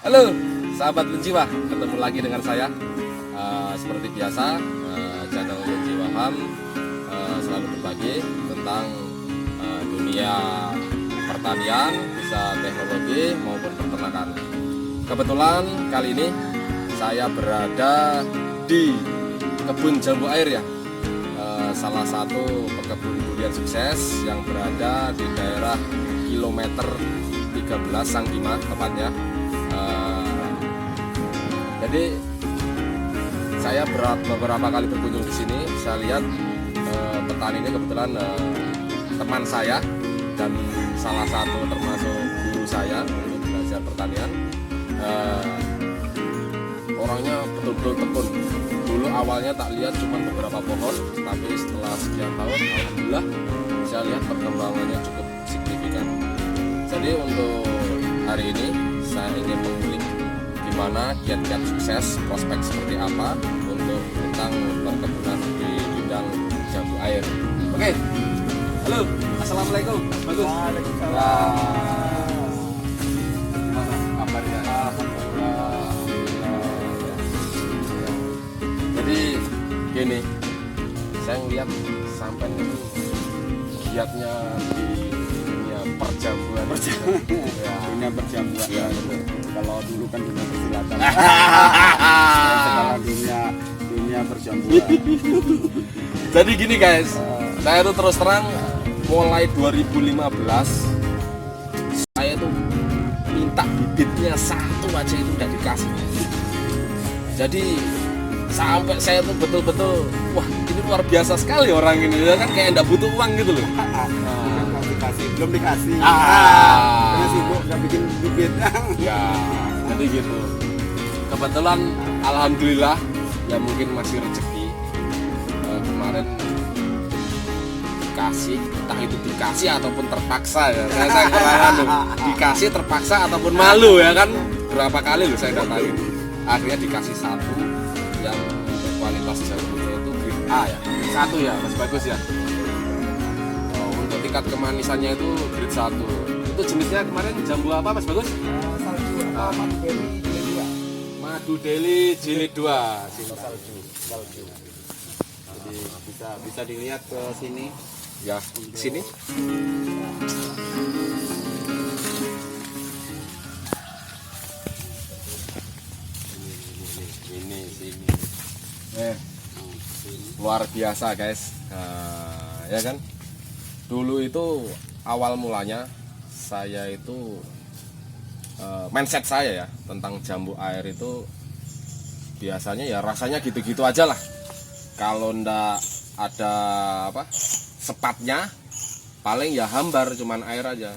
Halo sahabat Lunjiwa, ketemu lagi dengan saya. Seperti biasa, channel Lunjiwa Ham selalu berbagi tentang dunia pertanian, bisa teknologi maupun peternakan. Kebetulan kali ini saya berada di kebun jambu air ya, salah satu pekebun durian sukses yang berada di daerah kilometer 13 Sangkima tepatnya. Jadi saya beberapa kali berkunjung di sini, saya lihat petani ini kebetulan teman saya dan salah satu termasuk guru saya untuk belajar pertanian. Orangnya betul-betul tekun. Dulu awalnya tak lihat cuma beberapa pohon, tapi setelah sekian tahun, alhamdulillah saya lihat perkembangannya cukup signifikan. Jadi untuk hari ini saya ingin mengulik gimana kiat-kiat sukses, prospek seperti apa untuk tentang perkebunan di bidang jambu air. Oke, halo, assalamualaikum. Bagus. Waalaikumsalam. Gimana kabarnya? Alhamdulillah. Jadi gini, saya ngeliat sampai itu giatnya di dunia perjamuan. Ya, dunia perjamuan. Ya, betul. Kalau dulu kan dunia persilatan. Sekarang dunia perjamuan. Jadi gini guys, saya tuh terus terang mulai 2015 saya tuh minta bibitnya satu aja itu udah dikasih. Jadi sampai saya tuh betul-betul wah ini luar biasa sekali orang ini ya kan, kayak enggak butuh uang gitu loh. Belum dikasih. Karena sibuk nggak bikin bibit. Ya, jadi gitu. Kebetulan alhamdulillah ya mungkin masih rezeki. Kemarin dikasih, entah itu dikasih ataupun terpaksa ya. Saya kurang dikasih terpaksa ataupun malu ya kan. Berapa kali loh saya datangin. Akhirnya dikasih satu yang kualitas jambunya itu grade A ya. Satu ya, masih bagus ya. Untuk tingkat kemanisannya itu grade 1. Itu jenisnya kemarin jambu apa Mas Bagus? Salju atau madu deli jilid 2. Madu Deli jilid 2. Salju. Jadi bisa dilihat ke sini. Ya, sini. Ini sini. Luar biasa guys. Ya kan? Dulu itu awal mulanya saya itu mindset saya ya tentang jambu air itu biasanya ya rasanya gitu-gitu aja lah. Kalau ndak ada apa sepatnya paling ya hambar cuman air aja.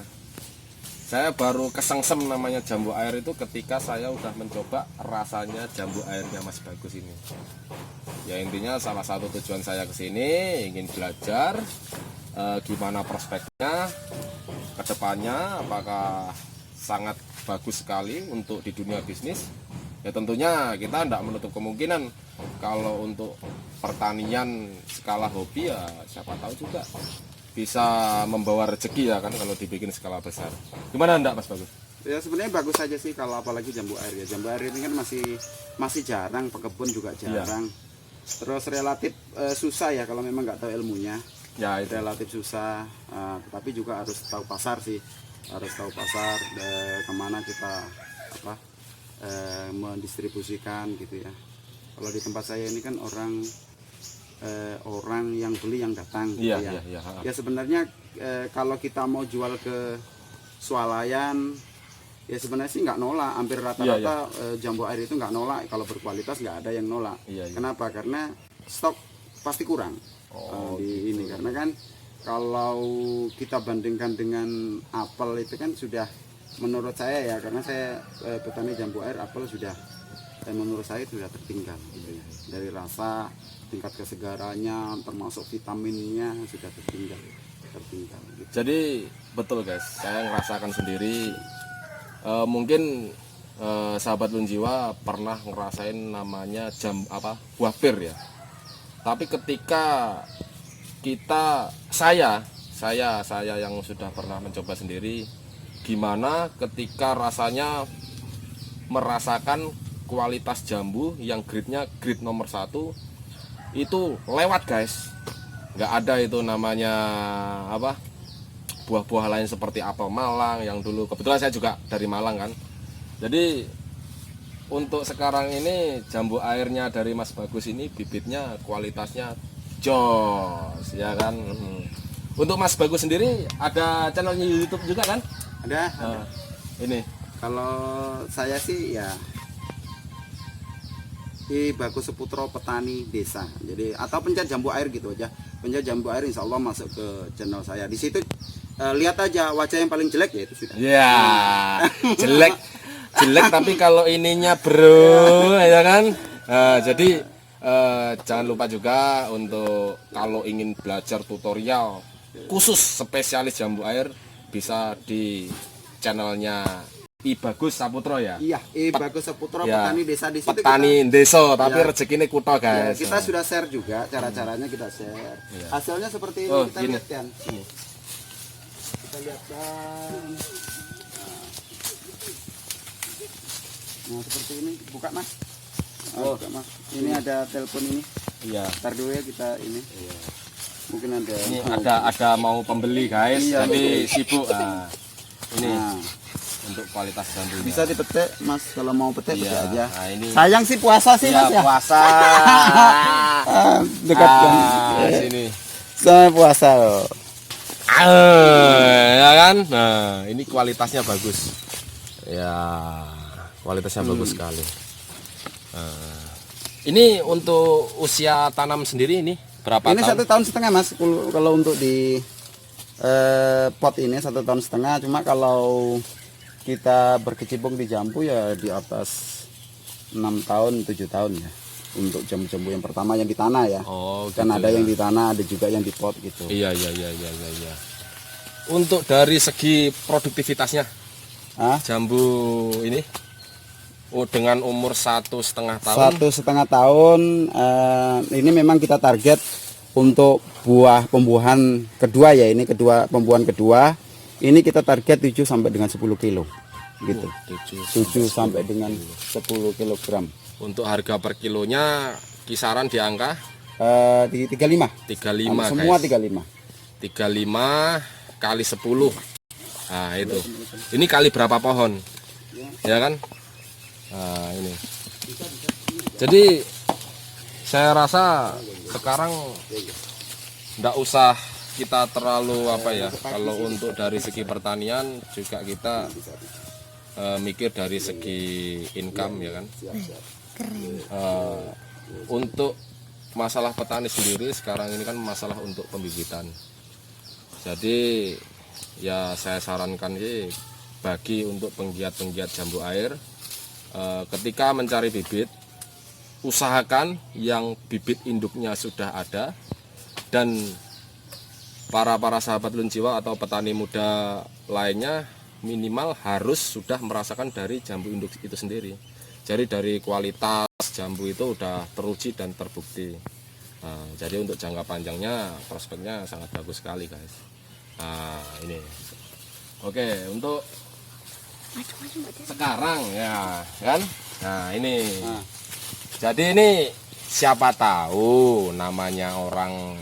Saya baru kesengsem namanya jambu air itu ketika saya udah mencoba rasanya jambu airnya Mas Bagus ini. Ya intinya salah satu tujuan saya kesini ingin belajar gimana prospeknya ke depannya, apakah sangat bagus sekali untuk di dunia bisnis. Ya tentunya kita tidak menutup kemungkinan kalau untuk pertanian skala hobi ya siapa tahu juga bisa membawa rezeki ya kan kalau dibikin skala besar. Gimana enggak Mas Bagus? Ya sebenarnya bagus saja sih kalau apalagi jambu air ya. Jambu air ini kan masih jarang, pekebun juga jarang. Terus relatif susah ya kalau memang nggak tahu ilmunya. Ya itu Relatif susah, tapi juga harus tahu pasar sih. Harus tahu pasar kemana kita mendistribusikan gitu ya. Kalau di tempat saya ini kan orang yang beli yang datang gitu ya. Ya sebenarnya kalau kita mau jual ke swalayan ya sebenarnya sih nggak nolak, hampir rata-rata jambu air itu nggak nolak, kalau berkualitas nggak ada yang nolak. Kenapa? Karena stok pasti kurang di ini, karena kan kalau kita bandingkan dengan apel itu kan sudah, menurut saya ya, karena saya petani jambu air, apel sudah menurut saya sudah tertinggal gitu ya. Dari rasa, tingkat kesegarannya, termasuk vitaminnya sudah tertinggal gitu. Jadi betul guys, saya ngerasakan sendiri. Mungkin sahabat Lunjiwa pernah ngerasain namanya buah pir ya. Tapi ketika saya yang sudah pernah mencoba sendiri, gimana ketika rasanya merasakan kualitas jambu yang grade-nya grade nomor 1 itu lewat guys. Nggak ada itu namanya apa, buah-buah lain seperti apel Malang yang dulu, kebetulan saya juga dari Malang kan. Jadi untuk sekarang ini jambu airnya dari Mas Bagus ini bibitnya kualitasnya jos ya kan. Untuk Mas Bagus sendiri ada channelnya YouTube juga kan? Ada. Ini Kalau saya sih ya di Bagus Seputro Petani Desa. Jadi atau pencet jambu air gitu aja. Pencet jambu air insya Allah masuk ke channel saya. Di situ lihat aja wajah yang paling jelek ya itu sudah. ya jelek tapi kalau ininya bro ya kan. Jadi jangan lupa juga untuk kalau ingin belajar tutorial khusus spesialis jambu air bisa di channelnya I Bagus Saputro ya. Iya, Bagus Seputro ya, Petani Desa. Di situ petani desa tapi ya, rezekinya kuto guys. kita sudah share juga cara-caranya, kita share. Ya. Hasilnya seperti ini, kita gini. lihat kan. Kita lihat kan. Nah, seperti ini, buka Mas. Buka Mas. Ini ada telepon ini. Iya. Ntar dulu ya kita ini. Iya. Mungkin ada. Ini ada mau pembeli guys. Iya. Jadi sibuk. Ini Nah, untuk kualitas jambunya. bisa dipetik Mas, kalau mau petik petik Iya. aja. Nah, ini Sayang sih puasa sih ya, Mas ya. puasa. Dekat kan. Sini. Saya puasa loh. Ya kan? Nah, ini kualitasnya bagus. Ya, kualitasnya bagus sekali. Ini untuk usia tanam sendiri ini berapa Ini tahun? 1,5 tahun Mas. Kalau untuk di pot ini 1,5 tahun. Cuma kalau kita berkecimpung di jambu ya di atas 6 tahun 7 tahun ya. Untuk jambu-jambu yang pertama yang di tanah ya. Oh, Kan gitu ada ya. yang di tanah, ada juga yang di pot gitu. Iya. Untuk dari segi produktivitasnya, Hah? jambu ini dengan umur 1,5 tahun. 1,5 tahun ini memang kita target untuk pembuahan kedua ya, ini pembuahan kedua. Ini kita target 7 sampai dengan 10 kilo gitu. 7 sampai dengan 10 kilogram. Untuk harga per kilonya kisaran di angka Di 35. 35 Semua guys. 35. 35 kali 10. Nah, itu. Ini kali berapa pohon? Ya kan? Nah, ini. Jadi saya rasa sekarang enggak usah kita terlalu apa ya, kalau untuk dari segi pertanian juga kita mikir dari segi income ya kan. Untuk masalah petani sendiri sekarang ini kan masalah untuk pembibitan. Jadi ya saya sarankan sih bagi untuk penggiat-penggiat jambu air, ketika mencari bibit usahakan yang bibit induknya sudah ada, dan para sahabat Lunjiwa atau petani muda lainnya minimal harus sudah merasakan dari jambu induk itu sendiri. Jadi dari kualitas jambu itu udah teruji dan terbukti. Nah, jadi untuk jangka panjangnya prospeknya sangat bagus sekali guys. Nah ini, oke, untuk sekarang ya kan. Nah ini, jadi ini siapa tahu namanya orang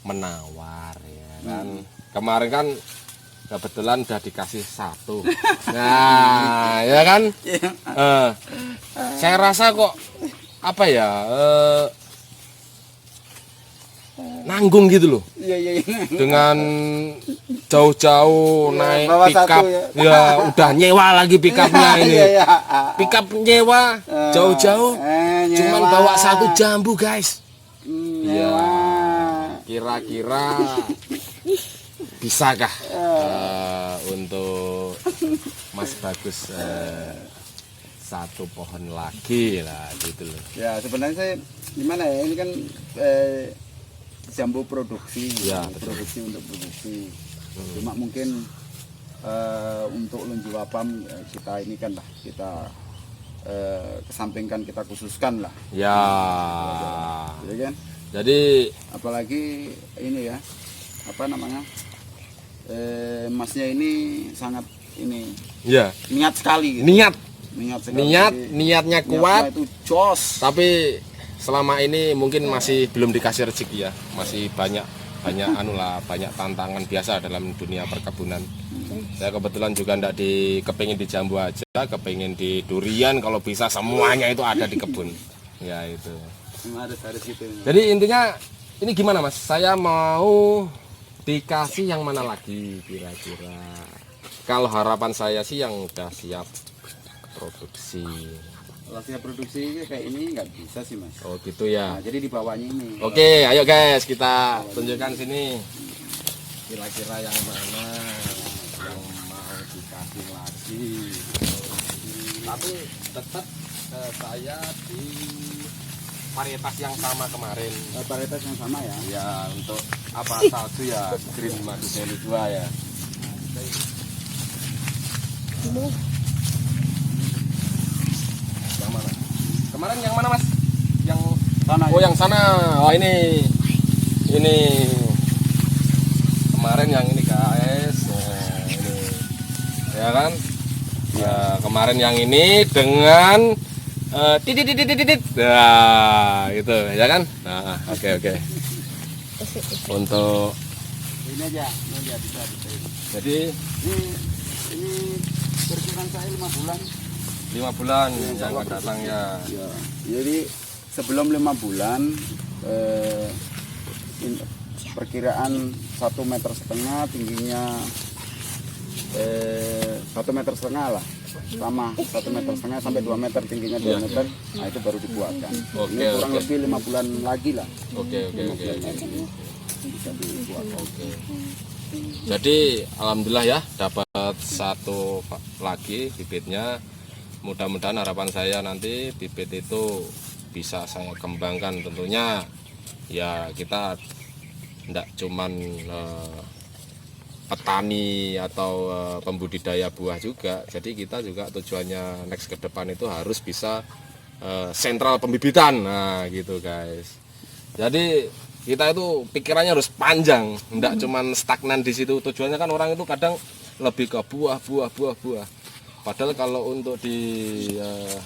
menawar ya kan. Kemarin kan kebetulan udah dikasih 1. Nah ya kan. Saya rasa kok apa ya, nanggung gitu loh. Iya. Dengan jauh-jauh naik bawa pickup 1 ya udah nyewa lagi pickupnya ini. Iya. Pickup nyewa jauh-jauh cuman nyewa. bawa 1 jambu guys. Nyewa. Kira-kira bisakah untuk Mas Bagus 1 pohon lagi lah gitu loh. Ya sebenarnya saya gimana ya, ini kan jambu produksi Ya, produksi untuk produksi. Cuma mungkin untuk Lunjiwa Farm kita ini kan lah, kita kesampingkan, kita khususkan lah Ya. ya kan. Jadi Apalagi ini ya, apa namanya, masnya ini sangat ini ya niat sekali gitu. niat niatnya kuat, itu jos. tapi selama ini mungkin masih belum dikasih rezeki ya, masih banyak banyak tantangan biasa dalam dunia perkebunan. Saya kebetulan juga ndak kepingin di jambu aja, kepingin di durian, kalau bisa semuanya itu ada di kebun. Ya itu. Harus gitu. Jadi intinya ini gimana Mas? Saya mau dikasih yang mana lagi kira-kira? Kalau harapan saya sih yang udah siap produksi. Kalau siap produksi kayak ini nggak bisa sih Mas. Oh gitu ya. Nah, jadi di bawahnya ini. Oke, ayo guys kita tunjukkan sini. Kira-kira yang mana yang mau dikasih lagi. Tapi tetap saya di varietas yang sama kemarin. Varietas yang sama ya. Ya untuk apa salju ya Green Madu Deli 2 ya. Yang mana? Kemarin yang mana Mas? Yang Sana. Oh yang sana. Oh ini kemarin yang ini guys. Nah, ini ya kan? Ya kemarin yang ini dengan titit. Nah, gitu ya kan? Nah, oke. Untuk Ini aja bisa. jadi Ini perkiraan saya 5 bulan. 5 bulan yang akan datang ya. Ya. Jadi sebelum 5 bulan perkiraan 1,5 meter tingginya 1,5 meter lah, sama 1,5 meter sampai 2 meter tingginya 2 meter. Nah itu baru dibuatkan. Ini kurang lebih 5 bulan lagi lah. Oke. Bisa dibuat. Oke. Jadi alhamdulillah ya dapat satu lagi bibitnya. Mudah-mudahan harapan saya nanti bibit itu bisa saya kembangkan, tentunya ya kita tidak cuman petani atau pembudidaya buah juga. Jadi kita juga tujuannya next ke depan itu harus bisa sentral pembibitan. Nah gitu guys. Jadi kita itu pikirannya harus panjang, tidak cuman stagnan di situ. Tujuannya kan orang itu kadang lebih ke buah. Padahal kalau untuk dilihat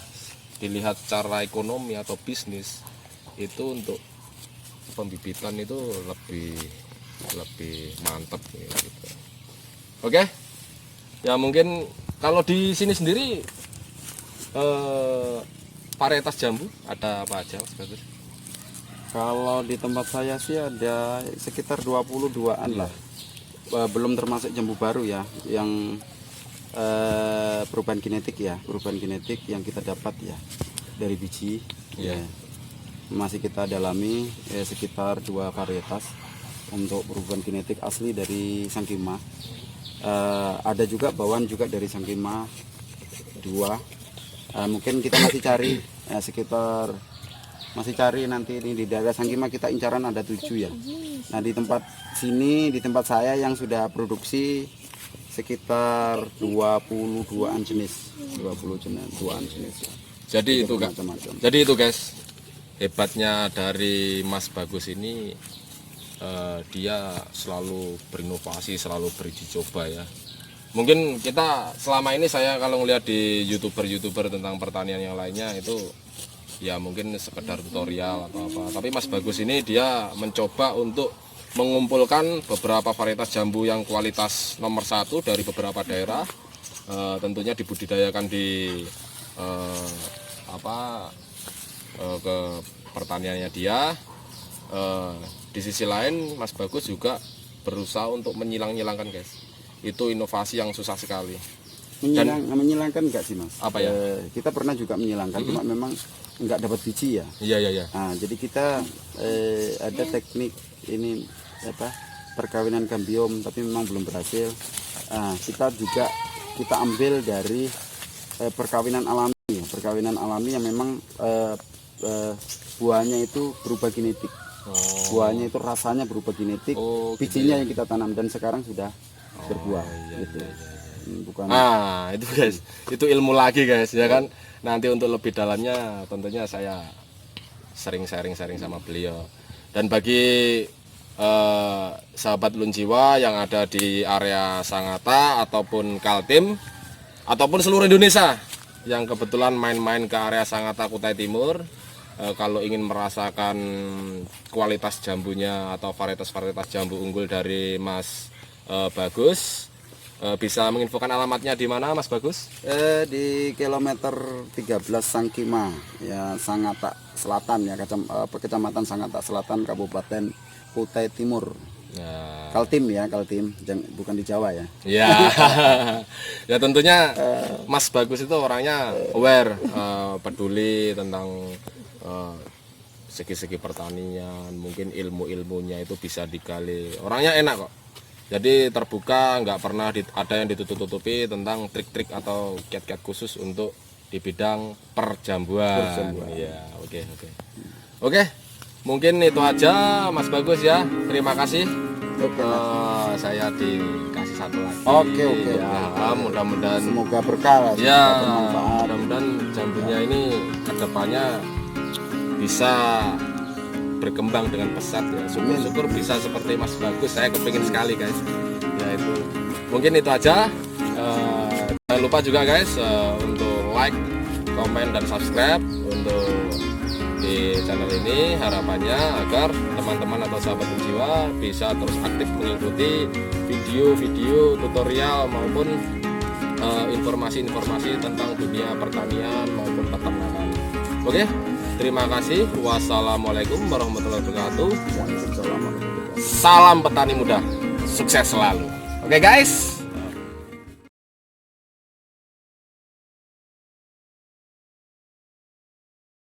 secara ekonomi atau bisnis itu untuk pembibitan itu lebih mantap gitu. Oke, ya mungkin kalau di sini sendiri varietas jambu ada apa aja Mas Bagus? Kalau di tempat saya sih ada sekitar 22-an lah. Belum termasuk jambu baru ya, yang perubahan genetik yang kita dapat ya dari biji. Iya. Masih kita dalami sekitar 2 varietas untuk perubahan genetik asli dari Sangkima. Ada juga bawaan juga dari Sangkima 2. Mungkin kita masih cari masih cari nanti ini di daerah Sangkima kita incaran ada 7 ya. Nah di tempat sini, di tempat saya yang sudah produksi sekitar 22-an jenis, 22-an jenis. Jadi itu guys, hebatnya dari Mas Bagus ini, dia selalu berinovasi, selalu beruji coba ya. Mungkin kita selama ini saya kalau ngelihat di youtuber tentang pertanian yang lainnya itu ya mungkin sekedar tutorial atau apa, tapi Mas Bagus ini dia mencoba untuk mengumpulkan beberapa varietas jambu yang kualitas nomor 1 dari beberapa daerah, tentunya dibudidayakan di ke pertaniannya dia. Di sisi lain Mas Bagus juga berusaha untuk menyilang-nyilangkan guys, itu inovasi yang susah sekali. Menyilangkan enggak sih Mas? Apa ya? Kita pernah juga menyilangkan, cuma memang enggak dapat biji ya. Iya. Nah, jadi kita ada teknik ini perkawinan gambium, tapi memang belum berhasil. Nah, kita ambil dari perkawinan alami yang memang buahnya itu berubah genetik. Buahnya itu rasanya berubah genetik, bijinya yang kita tanam dan sekarang sudah berbuah gitu. Bukan. Nah itu guys, itu ilmu lagi guys ya kan. Nanti untuk lebih dalamnya tentunya saya sering sharing sama beliau. Dan bagi sahabat Lunjiwa yang ada di area Sangatta ataupun Kaltim ataupun seluruh Indonesia, yang kebetulan main-main ke area Sangatta Kutai Timur, kalau ingin merasakan kualitas jambunya atau varietas-varietas jambu unggul dari Mas Bagus, bisa menginfokan alamatnya di mana Mas Bagus? Di kilometer 13 Sangkima ya, Sangatta Selatan ya, Kecamatan Sangatta Selatan, Kabupaten Kutai Timur. Ya. Kaltim ya, Kaltim, bukan di Jawa ya. Ya, ya tentunya Mas Bagus itu orangnya aware, peduli tentang segi-segi pertanian, mungkin ilmu-ilmunya itu bisa digali. Orangnya enak kok. Jadi terbuka, nggak pernah ada yang ditutup-tutupi tentang trik-trik atau kiat-kiat khusus untuk di bidang perjambuan. Ya, oke. Oke, mungkin itu aja Mas Bagus ya. Terima kasih. Saya dikasih satu lagi. Oke. Ya, mudah-mudahan semoga berkah. Ya, mudah-mudahan jambunya ini kedepannya bisa berkembang dengan pesat ya. Syukur-syukur bisa seperti Mas Bagus. Saya kepingin sekali guys. Ya itu. Mungkin itu aja. Jangan lupa juga guys untuk like, komen dan subscribe untuk di channel ini. Harapannya agar teman-teman atau sahabat berjiwa bisa terus aktif mengikuti video-video tutorial maupun informasi-informasi tentang dunia pertanian maupun peternakan. Oke, terima kasih. Wassalamualaikum warahmatullahi wabarakatuh. Salam petani muda, sukses selalu. Oke guys.